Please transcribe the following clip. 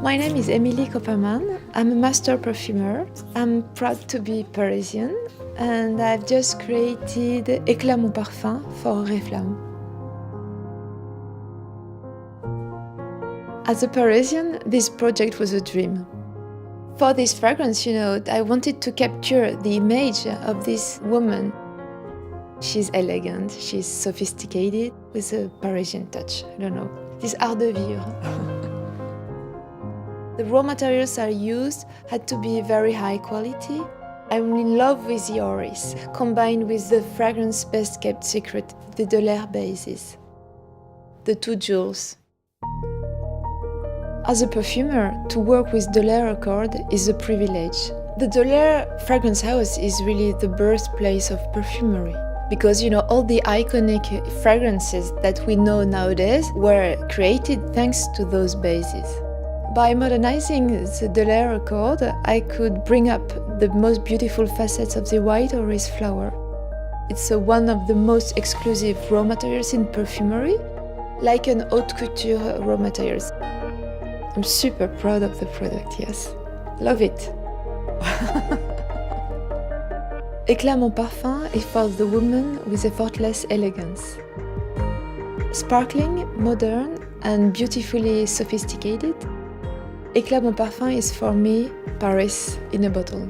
My name is Emilie Coppermann. I'm a master perfumer. I'm proud to be Parisian, and I've just created Eclat mon parfum for Reflam. As a Parisian, this project was a dream. For this fragrance, I wanted to capture the image of this woman. She's elegant, she's sophisticated, with a Parisian touch. I don't know. This art de vivre. The raw materials I used had to be very high quality. I'm in love with the Oris, combined with the fragrance best kept secret, the De l'Air bases. The two jewels. As a perfumer, to work with De l'Air Accord is a privilege. The De l'Air fragrance house is really the birthplace of perfumery. Because all the iconic fragrances that we know nowadays were created thanks to those bases. By modernizing the De l'Air Accord, I could bring up the most beautiful facets of the white Oris flower. It's one of the most exclusive raw materials in perfumery, like an haute couture raw materials. I'm super proud of the product, yes. Love it. Eclat mon parfum is for the woman with effortless elegance. Sparkling, modern, and beautifully sophisticated, Eclat mon parfum is for me Paris in a bottle.